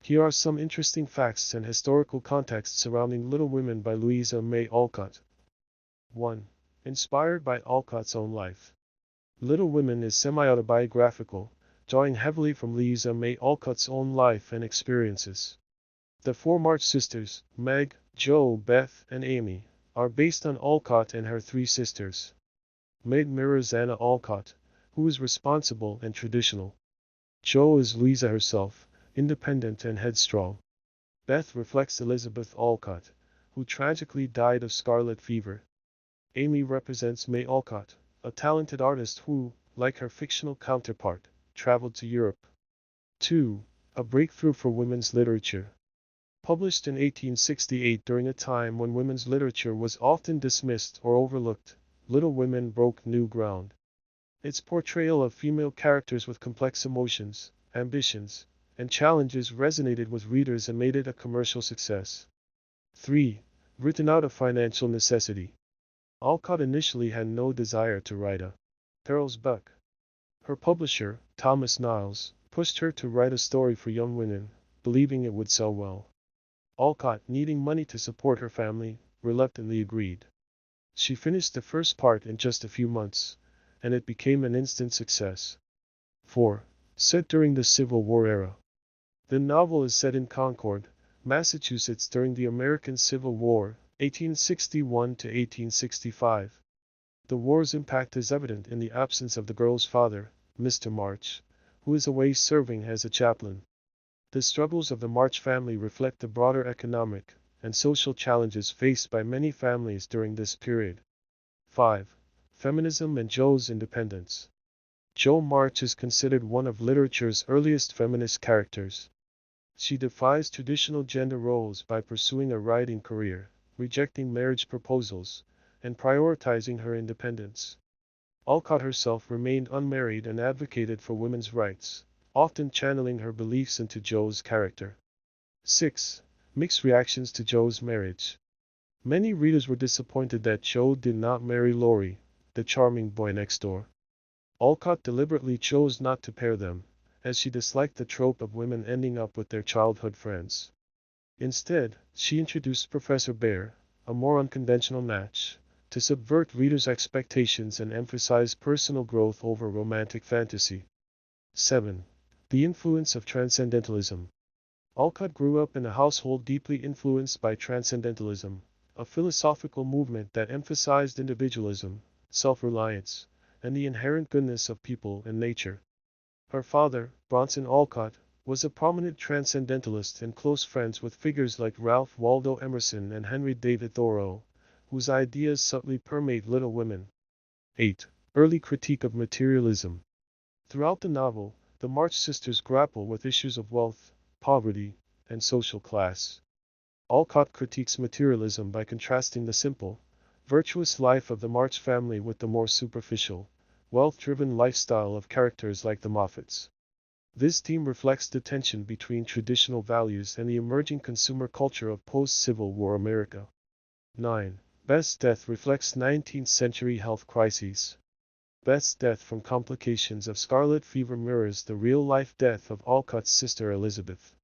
Here are some interesting facts and historical context surrounding Little Women by Louisa May Alcott. 1. Inspired by Alcott's own life. Little Women is semi-autobiographical, drawing heavily from Louisa May Alcott's own life and experiences. The four March sisters, Meg, Jo, Beth, and Amy, are based on Alcott and her three sisters. Meg mirrors Anna Alcott, who is responsible and traditional. Jo is Louisa herself, independent and headstrong. Beth reflects Elizabeth Alcott, who tragically died of scarlet fever. Amy represents May Alcott, a talented artist who, like her fictional counterpart, traveled to Europe. 2. A breakthrough for women's literature. Published in 1868 during a time when women's literature was often dismissed or overlooked, Little Women broke new ground. Its portrayal of female characters with complex emotions, ambitions, and challenges resonated with readers and made it a commercial success. 3. Written out of financial necessity. Alcott initially had no desire to write a Perrault's book. Her publisher, Thomas Niles, pushed her to write a story for young women, believing it would sell well. Alcott, needing money to support her family, reluctantly agreed. She finished the first part in just a few months, and it became an instant success. 4. Set during the Civil War era. The novel is set in Concord, Massachusetts during the American Civil War, 1861 to 1865. The war's impact is evident in the absence of the girl's father, Mr. March, who is away serving as a chaplain. The struggles of the March family reflect the broader economic and social challenges faced by many families during this period. 5. Feminism and Jo's independence. Jo March is considered one of literature's earliest feminist characters. She defies traditional gender roles by pursuing a writing career, rejecting marriage proposals, and prioritizing her independence. Alcott herself remained unmarried and advocated for women's rights, often channeling her beliefs into Jo's character. 6. Mixed reactions to Jo's marriage. Many readers were disappointed that Jo did not marry Laurie, the charming boy next door. Alcott deliberately chose not to pair them, as she disliked the trope of women ending up with their childhood friends. Instead, she introduced Professor Bear, a more unconventional match, to subvert readers' expectations and emphasize personal growth over romantic fantasy. 7. The influence of transcendentalism. Alcott grew up in a household deeply influenced by transcendentalism, a philosophical movement that emphasized individualism, self-reliance, and the inherent goodness of people and nature. Her father, Bronson Alcott, was a prominent transcendentalist and close friends with figures like Ralph Waldo Emerson and Henry David Thoreau, whose ideas subtly permeate Little Women. 8. Early critique of materialism. Throughout the novel, the March sisters grapple with issues of wealth, poverty, and social class. Alcott critiques materialism by contrasting the simple, virtuous life of the March family with the more superficial, wealth-driven lifestyle of characters like the Moffats. This theme reflects the tension between traditional values and the emerging consumer culture of post-Civil War America. 9. Beth's death reflects 19th century health crises. Beth's death from complications of scarlet fever mirrors the real-life death of Alcott's sister Elizabeth.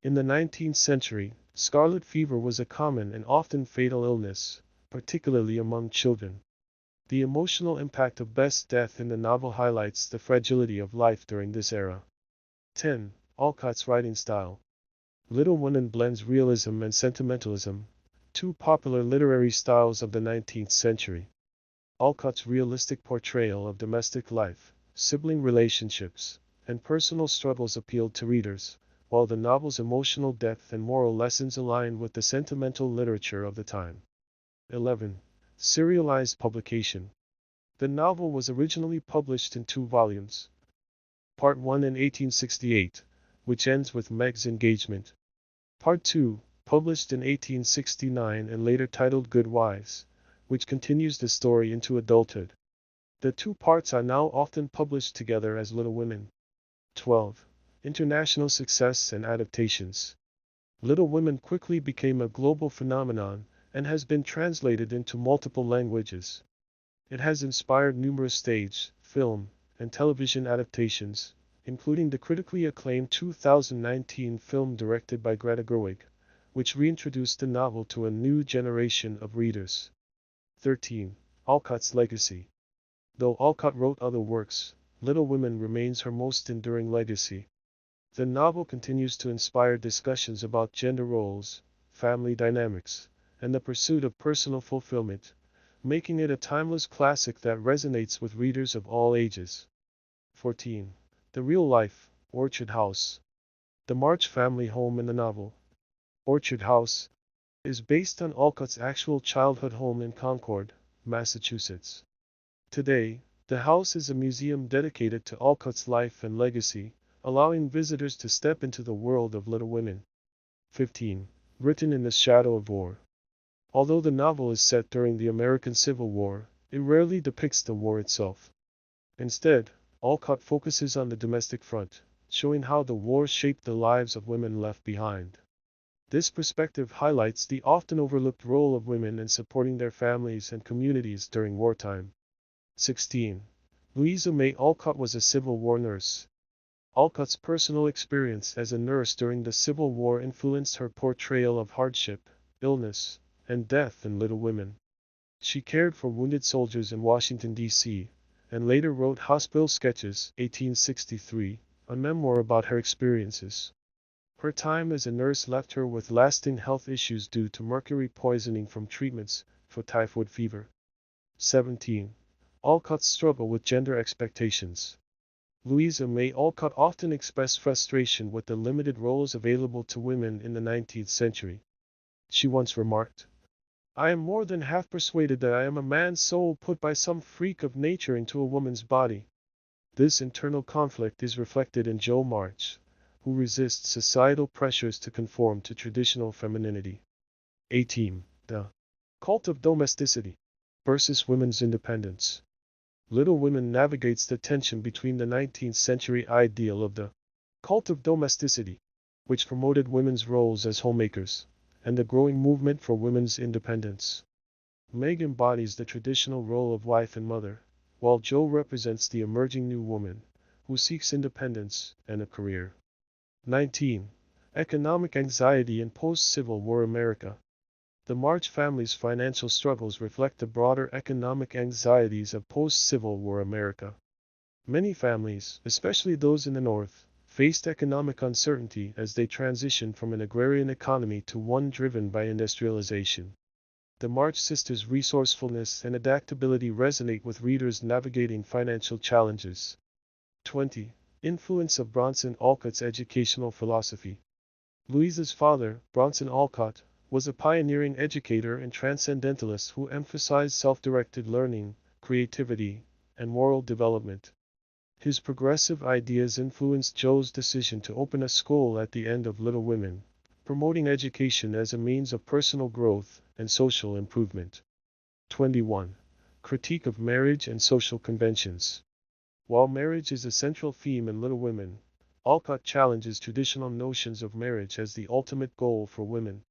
In the 19th century, scarlet fever was a common and often fatal illness, particularly among children. The emotional impact of Beth's death in the novel highlights the fragility of life during this era. 10. Alcott's writing style. Little Women blends realism and sentimentalism, two popular literary styles of the 19th century. Alcott's realistic portrayal of domestic life, sibling relationships, and personal struggles appealed to readers, while the novel's emotional depth and moral lessons aligned with the sentimental literature of the time. 11. Serialized publication. The novel was originally published in 2 volumes. Part 1 in 1868, which ends with Meg's engagement. Part 2, published in 1869 and later titled Good Wives, which continues the story into adulthood. The 2 parts are now often published together as Little Women. 12. International success and adaptations. Little Women quickly became a global phenomenon and has been translated into multiple languages. It has inspired numerous stage, film, and television adaptations, including the critically acclaimed 2019 film directed by Greta Gerwig, which reintroduced the novel to a new generation of readers. 13. Alcott's legacy. Though Alcott wrote other works, Little Women remains her most enduring legacy. The novel continues to inspire discussions about gender roles, family dynamics, and the pursuit of personal fulfillment, making it a timeless classic that resonates with readers of all ages. 14. The real-life Orchard House. The March family home in the novel, Orchard House, is based on Alcott's actual childhood home in Concord, Massachusetts. Today, the house is a museum dedicated to Alcott's life and legacy, allowing visitors to step into the world of Little Women. 15. Written in the shadow of war. Although the novel is set during the American Civil War, it rarely depicts the war itself. Instead, Alcott focuses on the domestic front, showing how the war shaped the lives of women left behind. This perspective highlights the often overlooked role of women in supporting their families and communities during wartime. 16. Louisa May Alcott was a Civil War nurse. Alcott's personal experience as a nurse during the Civil War influenced her portrayal of hardship, illness, and death in Little Women. She cared for wounded soldiers in Washington, D.C., and later wrote Hospital Sketches, 1863, a memoir about her experiences. Her time as a nurse left her with lasting health issues due to mercury poisoning from treatments for typhoid fever. 17. Alcott's struggle with gender expectations. Louisa May Alcott often expressed frustration with the limited roles available to women in the 19th century. She once remarked, "I am more than half persuaded that I am a man's soul put by some freak of nature into a woman's body." This internal conflict is reflected in Jo March, who resists societal pressures to conform to traditional femininity. 18. The cult of domesticity versus women's independence. Little Women navigates the tension between the 19th century ideal of the cult of domesticity, which promoted women's roles as homemakers, and the growing movement for women's independence. Meg embodies the traditional role of wife and mother, while Jo represents the emerging new woman, who seeks independence and a career. 19. Economic anxiety in post-Civil War America. The March family's financial struggles reflect the broader economic anxieties of post-Civil War America. Many families, especially those in the North, faced economic uncertainty as they transitioned from an agrarian economy to one driven by industrialization. The March sisters' resourcefulness and adaptability resonate with readers navigating financial challenges. 20. Influence of Bronson Alcott's educational philosophy. Louisa's father, Bronson Alcott, was a pioneering educator and transcendentalist who emphasized self-directed learning, creativity, and moral development. His progressive ideas influenced Jo's decision to open a school at the end of Little Women, promoting education as a means of personal growth and social improvement. 21. Critique of marriage and social conventions. While marriage is a central theme in Little Women, Alcott challenges traditional notions of marriage as the ultimate goal for women.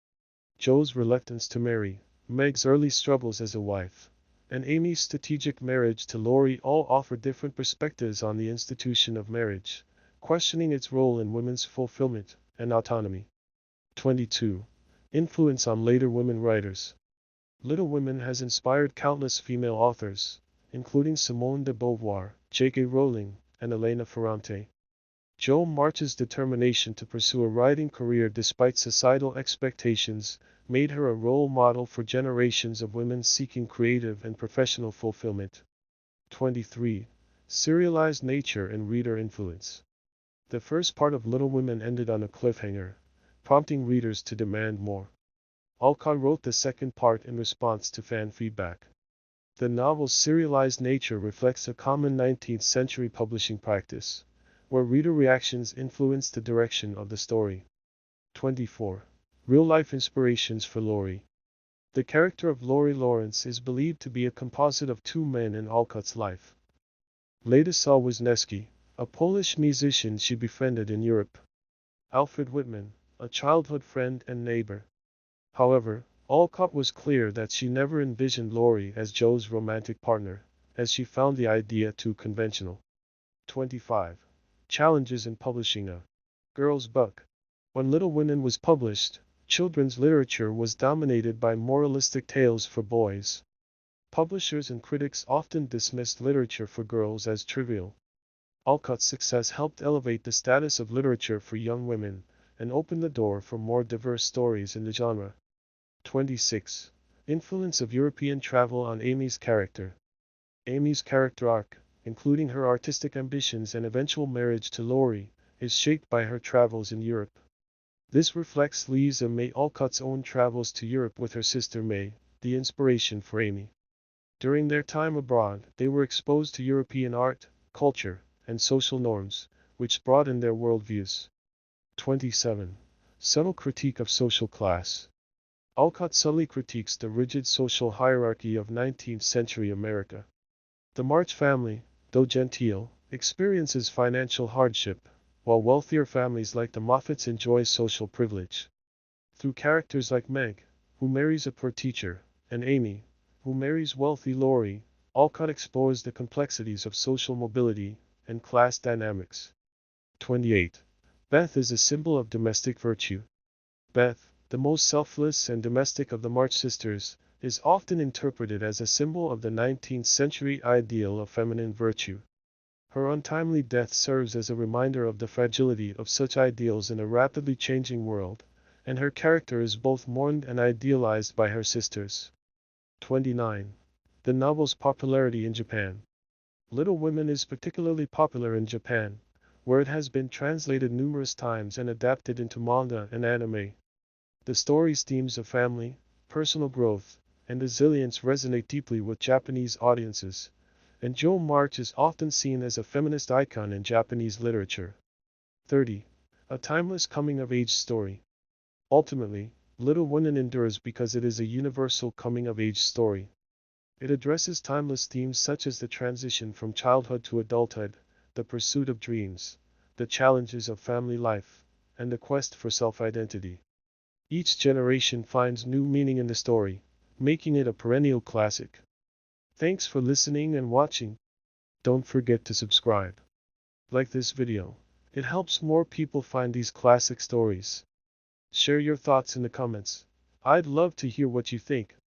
Jo's reluctance to marry, Meg's early struggles as a wife, and Amy's strategic marriage to Laurie all offer different perspectives on the institution of marriage, questioning its role in women's fulfillment and autonomy. 22. Influence on later women writers. Little Women has inspired countless female authors, including Simone de Beauvoir, J.K. Rowling, and Elena Ferrante. Jo March's determination to pursue a writing career despite societal expectations made her a role model for generations of women seeking creative and professional fulfillment. 23. Serialized nature and reader influence. The first part of Little Women ended on a cliffhanger, prompting readers to demand more. Alcott wrote the second part in response to fan feedback. The novel's serialized nature reflects a common 19th century publishing practice, where reader reactions influence the direction of the story. 24. Real-life inspirations for Laurie. The character of Laurie Lawrence is believed to be a composite of two men in Alcott's life. Ladislaw Wisniewski, a Polish musician she befriended in Europe. Alfred Whitman, a childhood friend and neighbor. However, Alcott was clear that she never envisioned Laurie as Jo's romantic partner, as she found the idea too conventional. 25. Challenges in publishing a girl's book. When Little Women was published, children's literature was dominated by moralistic tales for boys. Publishers and critics often dismissed literature for girls as trivial. Alcott's success helped elevate the status of literature for young women and opened the door for more diverse stories in the genre. 26. Influence of European travel on Amy's character. Amy's character arc, including her artistic ambitions and eventual marriage to Laurie, is shaped by her travels in Europe. This reflects Louisa May Alcott's own travels to Europe with her sister May, the inspiration for Amy. During their time abroad, they were exposed to European art, culture, and social norms, which broadened their worldviews. 27. Subtle critique of social class. Alcott subtly critiques the rigid social hierarchy of 19th century America. The March family, though genteel, experiences financial hardship, while wealthier families like the Moffats enjoy social privilege. Through characters like Meg, who marries a poor teacher, and Amy, who marries wealthy Laurie, Alcott explores the complexities of social mobility and class dynamics. 28. Beth is a symbol of domestic virtue. Beth, the most selfless and domestic of the March sisters, is often interpreted as a symbol of the 19th century ideal of feminine virtue. Her untimely death serves as a reminder of the fragility of such ideals in a rapidly changing world, and her character is both mourned and idealized by her sisters. 29. The novel's popularity in Japan. Little Women is particularly popular in Japan, where it has been translated numerous times and adapted into manga and anime. The story's themes of family, personal growth, and resilience resonate deeply with Japanese audiences, and Jo March is often seen as a feminist icon in Japanese literature. 30. A timeless coming-of-age story. Ultimately, Little Women endures because it is a universal coming-of-age story. It addresses timeless themes such as the transition from childhood to adulthood, the pursuit of dreams, the challenges of family life, and the quest for self-identity. Each generation finds new meaning in the story, making it a perennial classic. Thanks for listening and watching. Don't forget to subscribe. Like this video. It helps more people find these classic stories. Share your thoughts in the comments. I'd love to hear what you think.